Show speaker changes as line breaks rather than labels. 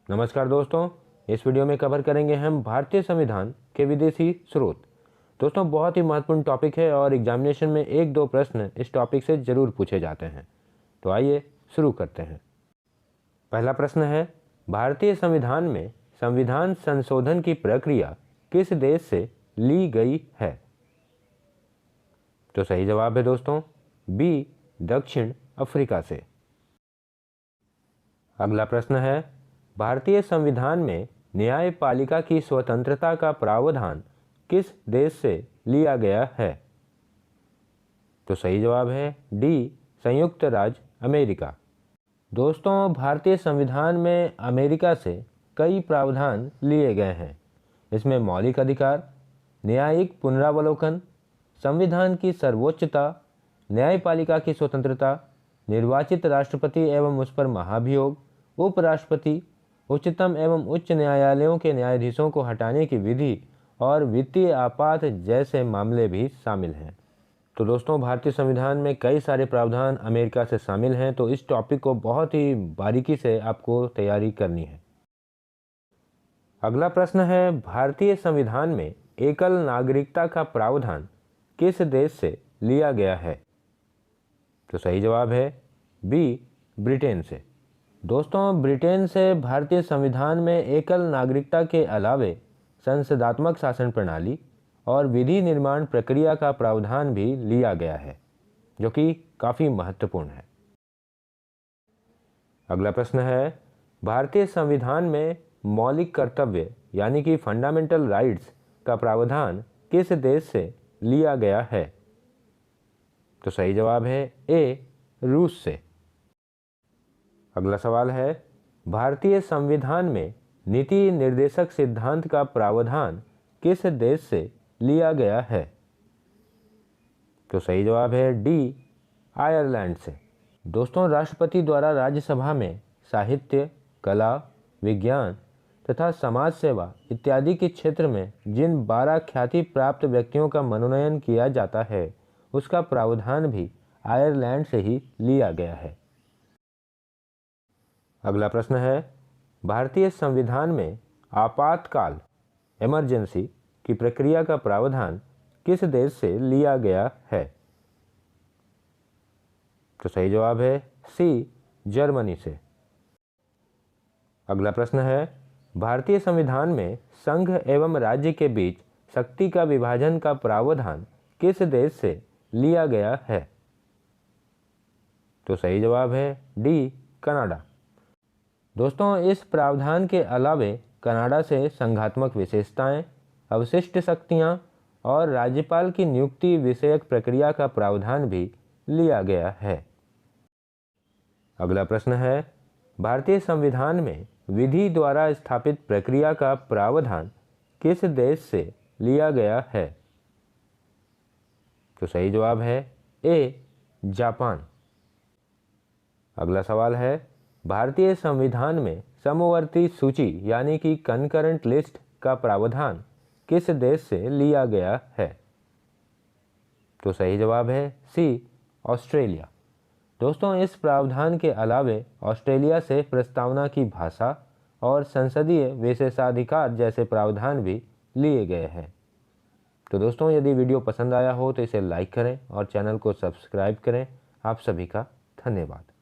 नमस्कार दोस्तों, इस वीडियो में कवर करेंगे हम भारतीय संविधान के विदेशी स्रोत। दोस्तों, बहुत ही महत्वपूर्ण टॉपिक है और एग्जामिनेशन में 1-2 प्रश्न इस टॉपिक से जरूर पूछे जाते हैं। तो आइए शुरू करते हैं। पहला प्रश्न है, भारतीय संविधान में संविधान संशोधन की प्रक्रिया किस देश से ली गई है? तो सही जवाब है दोस्तों बी, दक्षिण अफ्रीका से। अगला प्रश्न है, भारतीय संविधान में न्यायपालिका की स्वतंत्रता का प्रावधान किस देश से लिया गया है? तो सही जवाब है डी, संयुक्त राज्य अमेरिका। दोस्तों, भारतीय संविधान में अमेरिका से कई प्रावधान लिए गए हैं। इसमें मौलिक अधिकार, न्यायिक पुनरावलोकन, संविधान की सर्वोच्चता, न्यायपालिका की स्वतंत्रता, निर्वाचित राष्ट्रपति एवं उस पर महाभियोग, उपराष्ट्रपति, उच्चतम एवं उच्च न्यायालयों के न्यायाधीशों को हटाने की विधि और वित्तीय आपात जैसे मामले भी शामिल हैं। तो दोस्तों, भारतीय संविधान में कई सारे प्रावधान अमेरिका से शामिल हैं, तो इस टॉपिक को बहुत ही बारीकी से आपको तैयारी करनी है। अगला प्रश्न है, भारतीय संविधान में एकल नागरिकता का प्रावधान किस देश से लिया गया है? तो सही जवाब है बी, ब्रिटेन से। दोस्तों, ब्रिटेन से भारतीय संविधान में एकल नागरिकता के अलावे संसदात्मक शासन प्रणाली और विधि निर्माण प्रक्रिया का प्रावधान भी लिया गया है, जो कि काफ़ी महत्वपूर्ण है। अगला प्रश्न है, भारतीय संविधान में मौलिक कर्तव्य यानी कि फंडामेंटल राइट्स का प्रावधान किस देश से लिया गया है? तो सही जवाब है ए, रूस से। अगला सवाल है, भारतीय संविधान में नीति निर्देशक सिद्धांत का प्रावधान किस देश से लिया गया है? तो सही जवाब है डी, आयरलैंड से। दोस्तों, राष्ट्रपति द्वारा राज्यसभा में साहित्य, कला, विज्ञान तथा समाज सेवा इत्यादि के क्षेत्र में जिन 12 ख्याति प्राप्त व्यक्तियों का मनोनयन किया जाता है, उसका प्रावधान भी आयरलैंड से ही लिया गया है। अगला प्रश्न है, भारतीय संविधान में आपातकाल इमरजेंसी की प्रक्रिया का प्रावधान किस देश से लिया गया है? तो सही जवाब है सी, जर्मनी से। अगला प्रश्न है, भारतीय संविधान में संघ एवं राज्य के बीच शक्ति का विभाजन का प्रावधान किस देश से लिया गया है? तो सही जवाब है डी, कनाडा। दोस्तों, इस प्रावधान के अलावे कनाडा से संघात्मक विशेषताएं, अवशिष्ट शक्तियां और राज्यपाल की नियुक्ति विषयक प्रक्रिया का प्रावधान भी लिया गया है। अगला प्रश्न है, भारतीय संविधान में विधि द्वारा स्थापित प्रक्रिया का प्रावधान किस देश से लिया गया है? तो सही जवाब है ए, जापान। अगला सवाल है, भारतीय संविधान में समवर्ती सूची यानी कि कंकरेंट लिस्ट का प्रावधान किस देश से लिया गया है? तो सही जवाब है सी, ऑस्ट्रेलिया। दोस्तों, इस प्रावधान के अलावे ऑस्ट्रेलिया से प्रस्तावना की भाषा और संसदीय विशेषाधिकार जैसे प्रावधान भी लिए गए हैं। तो दोस्तों, यदि वीडियो पसंद आया हो तो इसे लाइक करें और चैनल को सब्सक्राइब करें। आप सभी का धन्यवाद।